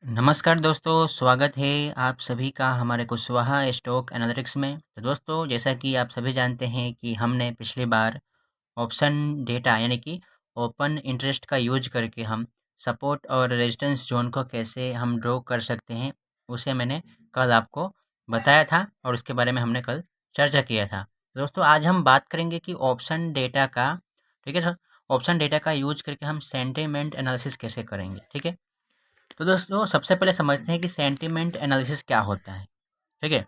नमस्कार दोस्तों, स्वागत है आप सभी का हमारे कुशवाहा स्टॉक एनालिटिक्स में। तो दोस्तों, जैसा कि आप सभी जानते हैं कि हमने पिछली बार ऑप्शन डेटा यानी कि ओपन इंटरेस्ट का यूज करके हम सपोर्ट और रेजिस्टेंस जोन को कैसे हम ड्रॉ कर सकते हैं, उसे मैंने कल आपको बताया था और उसके बारे में हमने कल चर्चा किया था। दोस्तों, आज हम बात करेंगे कि ऑप्शन डेटा का, ठीक है सर, ऑप्शन डेटा का यूज करके हम सेंटिमेंट एनालिसिस कैसे करेंगे, ठीक है। तो दोस्तों, सबसे पहले समझते हैं कि सेंटिमेंट एनालिसिस क्या होता है, ठीक है।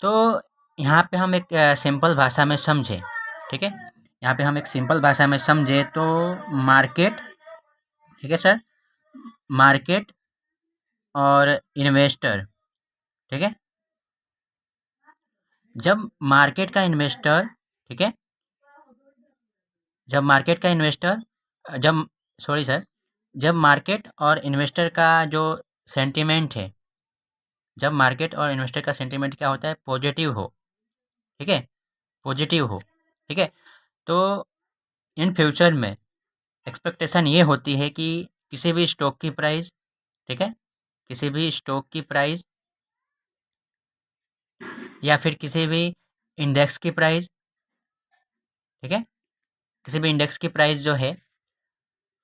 तो यहाँ पे हम एक सिंपल भाषा में समझें, ठीक है। यहाँ पे हम एक सिंपल भाषा में समझे तो मार्केट, ठीक है सर, मार्केट और इन्वेस्टर, ठीक है। जब मार्केट का इन्वेस्टर, ठीक है, जब मार्केट का इन्वेस्टर जब सॉरी सर, जब मार्केट और इन्वेस्टर का जो सेंटिमेंट है, जब मार्केट और इन्वेस्टर का सेंटिमेंट क्या होता है, पॉजिटिव हो, ठीक है, पॉजिटिव हो, ठीक है। तो इन फ्यूचर में एक्सपेक्टेशन ये होती है कि किसी भी स्टॉक की प्राइस, ठीक है, किसी भी स्टॉक की प्राइस या फिर किसी भी इंडेक्स की प्राइस, ठीक है, किसी भी इंडेक्स की प्राइस जो है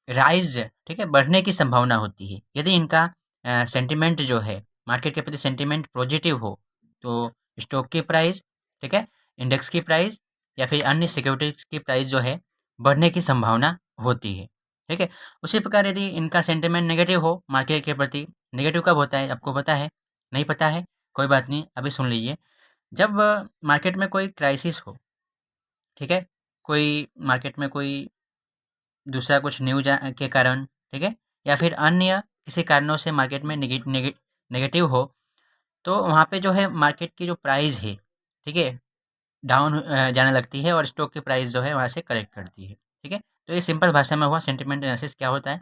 राइज, ठीक है, बढ़ने की संभावना होती है। यदि इनका सेंटिमेंट जो है, मार्केट के प्रति सेंटिमेंट पॉजिटिव हो, तो स्टॉक की प्राइस, ठीक है, इंडेक्स की प्राइस या फिर अन्य सिक्योरिटीज की प्राइस जो है बढ़ने की संभावना होती है, ठीक है। उसी प्रकार यदि इनका सेंटिमेंट नेगेटिव हो मार्केट के प्रति, नेगेटिव कब होता है आपको पता है? नहीं पता है, कोई बात नहीं, अभी सुन लीजिए। जब मार्केट में कोई क्राइसिस हो, ठीक है, कोई मार्केट में कोई दूसरा कुछ न्यूज के कारण, ठीक है, या फिर अन्य किसी कारणों से मार्केट में नेगेटिव हो, तो वहाँ पे जो है मार्केट की जो प्राइस है, ठीक है, डाउन जाने लगती है और स्टॉक की प्राइस जो है वहाँ से करेक्ट करती है, ठीक है। तो ये सिंपल भाषा में हुआ सेंटिमेंट एनालिसिस क्या होता है।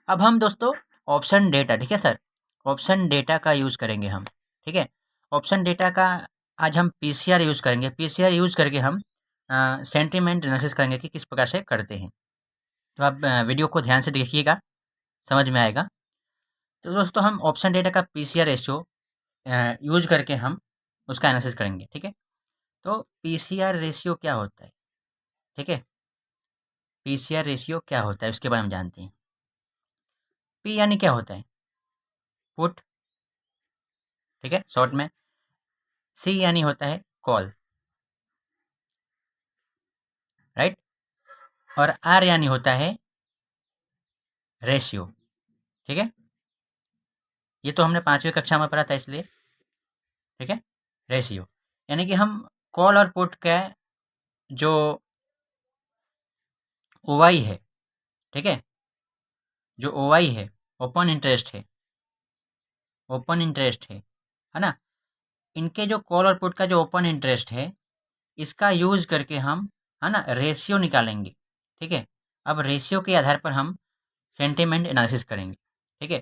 अब हम दोस्तों ऑप्शन डेटा, ठीक है सर, ऑप्शन डेटा का यूज़ करेंगे हम, ठीक है। ऑप्शन डेटा का आज हम पीसीआर यूज़ करेंगे। पीसीआर यूज़ करके हम सेंटिमेंट एनालिसिस करेंगे कि किस प्रकार से करते हैं। तो आप वीडियो को ध्यान से देखिएगा, समझ में आएगा। तो दोस्तों, हम ऑप्शन डेटा का पीसीआर रेशियो यूज़ करके हम उसका एनालिसिस करेंगे, ठीक है। तो पीसीआर रेशियो क्या होता है, ठीक है, पीसीआर रेशियो क्या होता है उसके बारे में जानते हैं। पी यानी क्या होता है, पुट, ठीक है, शॉर्ट में। सी यानी होता है कॉल, राइट। और आर यानी होता है रेशियो, ठीक है। ये तो हमने 5वीं कक्षा में पढ़ा था इसलिए, ठीक है। रेशियो यानी कि हम कॉल और पुट का जो ओवाई है, ठीक है, जो ओवाई है, ओपन इंटरेस्ट है, ओपन इंटरेस्ट है ना। इनके जो कॉल और पुट का जो ओपन इंटरेस्ट है, इसका यूज़ करके हम, है ना, रेशियो निकालेंगे, ठीक है। अब रेशियो के आधार पर हम सेंटिमेंट एनालिसिस करेंगे, ठीक है।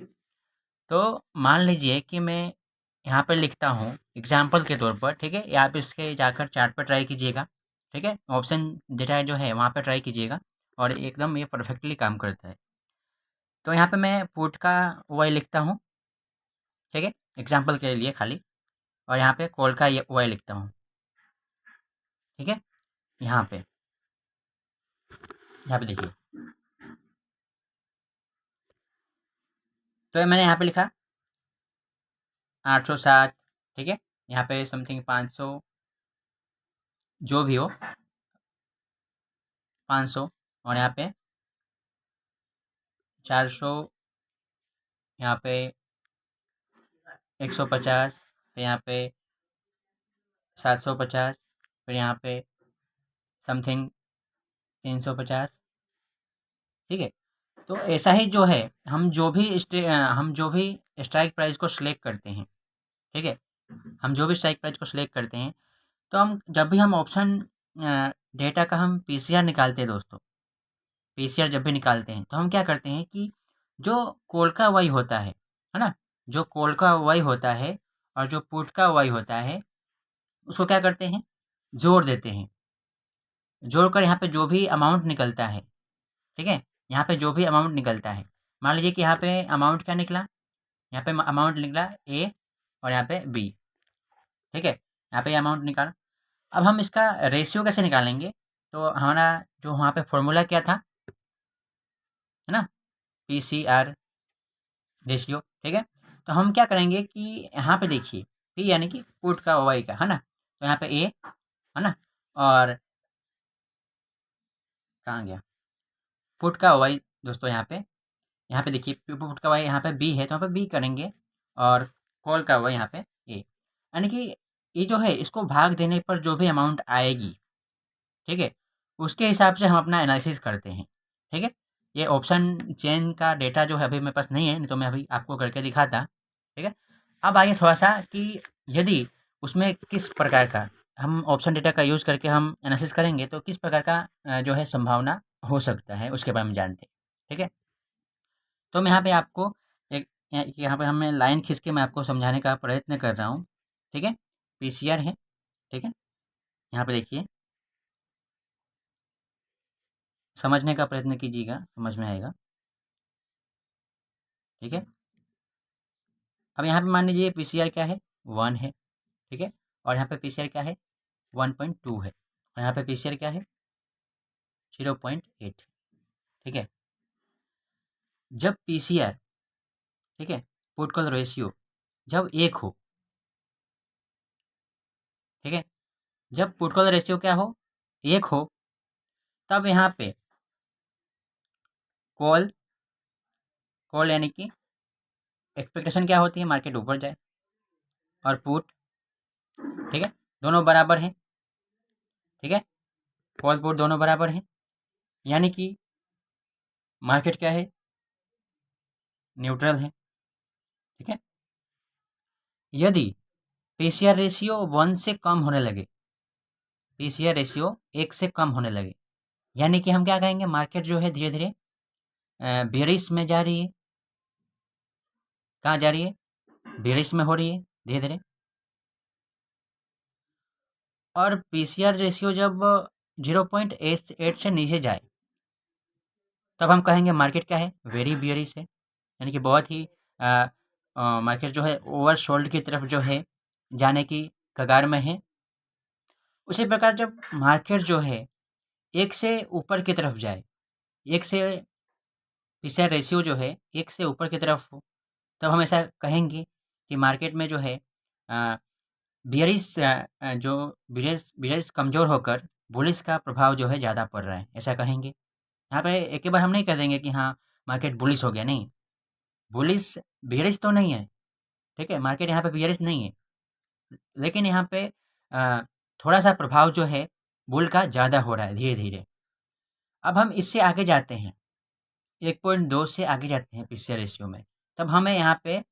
तो मान लीजिए कि मैं यहाँ पर लिखता हूँ एग्जाम्पल के तौर पर, ठीक है, या आप इसके जाकर चार्ट पर ट्राई कीजिएगा, ठीक है, ऑप्शन डेटा जो है वहाँ पर ट्राई कीजिएगा और एकदम ये परफेक्टली काम करता है। तो यहाँ पे मैं पुट का वाई लिखता हूँ, ठीक है, एग्जाम्पल के लिए खाली, और यहाँ पे कॉल का ये वाई लिखता हूँ, ठीक है। यहाँ पे, यहाँ पे देखिए, तो मैंने यहाँ पे लिखा 860, ठीक है, यहाँ पे समथिंग 500, जो भी हो 500, और यहाँ पे 400, यहाँ पे 150, फिर यहाँ पे 750, फिर यहाँ पे समथिंग 350, ठीक है। तो ऐसा ही जो है, हम जो भी स्ट्राइक प्राइस को सिलेक्ट करते हैं, ठीक है, हम जो भी स्ट्राइक प्राइस को सिलेक्ट करते हैं, तो हम जब भी हम ऑप्शन डेटा का हम पीसीआर निकालते हैं दोस्तों, पीसीआर जब भी निकालते हैं तो हम क्या करते हैं कि जो कॉल का वाई होता है ना, जो कॉल का वाई होता है और जो पुट का वाई होता है, उसको क्या करते हैं, जोड़ देते हैं। जोड़कर यहाँ पे जो भी अमाउंट निकलता है, ठीक है, यहाँ पे जो भी अमाउंट निकलता है, मान लीजिए कि यहाँ पे अमाउंट क्या निकला, यहाँ पे अमाउंट निकला ए और यहाँ पे बी, ठीक है, यहाँ पे ये अमाउंट निकाला। अब हम इसका रेशियो कैसे निकालेंगे? तो हमारा जो वहाँ पे फॉर्मूला क्या था, है ना, PCR रेशियो, ठीक है। तो हम क्या करेंगे कि यहाँ पे देखिए P यानी कि पुट का वाई का, है ना, तो यहाँ पे A, है ना, और कहाँ गया पुट का वाई दोस्तों, यहाँ पे देखिए पुट का वाई यहाँ पे B है, तो यहाँ पे B करेंगे, और कॉल का वाई यहाँ पे A, यानी कि ये जो है इसको भाग देने पर जो भी अमाउंट आएगी, ठीक है, उसके हिसाब से हम अपना एनालिसिस करते हैं, ठीक है। ये ऑप्शन चेन का डेटा जो है अभी मेरे पास नहीं है, नहीं तो मैं अभी आपको करके दिखाता, ठीक है। अब आइए थोड़ा सा कि यदि उसमें किस प्रकार का हम ऑप्शन डेटा का यूज़ करके हम एनालिसिस करेंगे तो किस प्रकार का जो है संभावना हो सकता है उसके बारे में जानते हैं, ठीक है। तो मैं यहाँ पे आपको एक यहाँ पे हमें लाइन खींच के मैं आपको समझाने का प्रयत्न कर रहा हूँ, ठीक है। PCR है, ठीक है, यहाँ पे देखिए, समझने का प्रयत्न कीजिएगा, समझ में आएगा, ठीक है। अब यहाँ पे मान लीजिए PCR क्या है, 1 है, ठीक है, और यहाँ पे PCR क्या है, 1.2 है, और यहाँ पे PCR क्या है, 0.8, ठीक है। जब PCR, ठीक है, पुट कॉल रेशियो जब 1 हो, ठीक है, जब पुट कॉल रेशियो क्या हो, 1 हो, तब यहाँ पे कॉल कॉल यानी कि एक्सपेक्टेशन क्या होती है, मार्केट ऊपर जाए, और पुट, ठीक है, दोनों बराबर हैं, ठीक है, कॉल पुट दोनों बराबर हैं, यानी कि मार्केट क्या है, न्यूट्रल है, ठीक है। यदि PCR रेशियो 1 से कम होने लगे, PCR रेशियो 1 से कम होने लगे, यानी कि हम क्या कहेंगे, मार्केट जो है धीरे धीरे बेरिश में जा रही है, कहाँ जा रही है, बेरिश में हो रही है धीरे धीरे। और PCR रेशियो जब 0.8 से नीचे जाए, तब हम कहेंगे मार्केट क्या है, वेरी बियरिश है, यानी कि बहुत ही मार्केट जो है ओवर सोल्ड की तरफ जो है जाने की कगार में है। उसी प्रकार जब मार्केट जो है 1 से ऊपर की तरफ जाए, 1 से PCR रेशियो जो है 1 से ऊपर की तरफ हो, तब हम ऐसा कहेंगे कि मार्केट में जो है बियरिश जो बियरिश बियरिश कमज़ोर होकर बुलिश का प्रभाव जो है ज़्यादा पड़ रहा है, ऐसा कहेंगे। यहाँ पे एक ही बार हम नहीं कह देंगे कि हाँ मार्केट बुलिश हो गया, नहीं, बुलिश बियरिश तो नहीं है, ठीक है, मार्केट यहाँ पे बियरिश नहीं है, लेकिन यहाँ पे थोड़ा सा प्रभाव जो है बुल का ज़्यादा हो रहा है धीरे धीरे। अब हम इससे आगे जाते हैं, 1.2 से आगे जाते हैं PCR रेशियो में, तब हमें यहाँ पे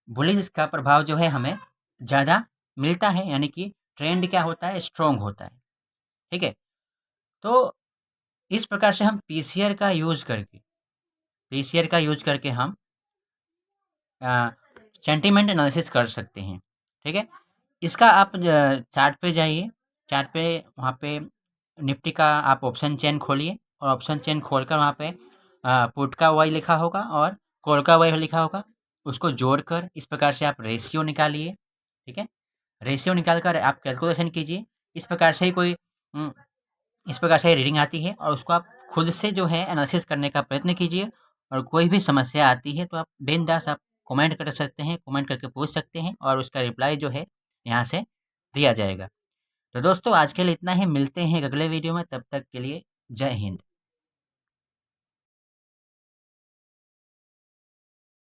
बुलिश का प्रभाव जो है हमें ज़्यादा मिलता है, यानी कि ट्रेंड क्या होता है, स्ट्रॉन्ग होता है, ठीक है। तो इस प्रकार से हम PCR का यूज़ करके हम सेंटिमेंट एनालिसिस कर सकते हैं, ठीक है। इसका आप चार्ट पे जाइए, चार्ट पे वहाँ पे निफ्टी का आप ऑप्शन चेन खोलिए, और ऑप्शन चेन खोलकर वहाँ पे पुट का वाई लिखा होगा और कॉल का वाई लिखा होगा, उसको जोड़कर इस प्रकार से आप रेशियो निकालिए, ठीक है। रेशियो निकाल कर आप कैलकुलेशन कीजिए, इस प्रकार से ही इस प्रकार से रीडिंग आती है, और उसको आप खुद से जो है एनालिसिस करने का प्रयत्न कीजिए, और कोई भी समस्या आती है तो आप बिंदास आप कमेंट कर सकते हैं, कमेंट करके पूछ सकते हैं, और उसका रिप्लाई जो है यहाँ से दिया जाएगा। तो दोस्तों आज के लिए इतना ही, मिलते हैं अगले वीडियो में, तब तक के लिए जय हिंद।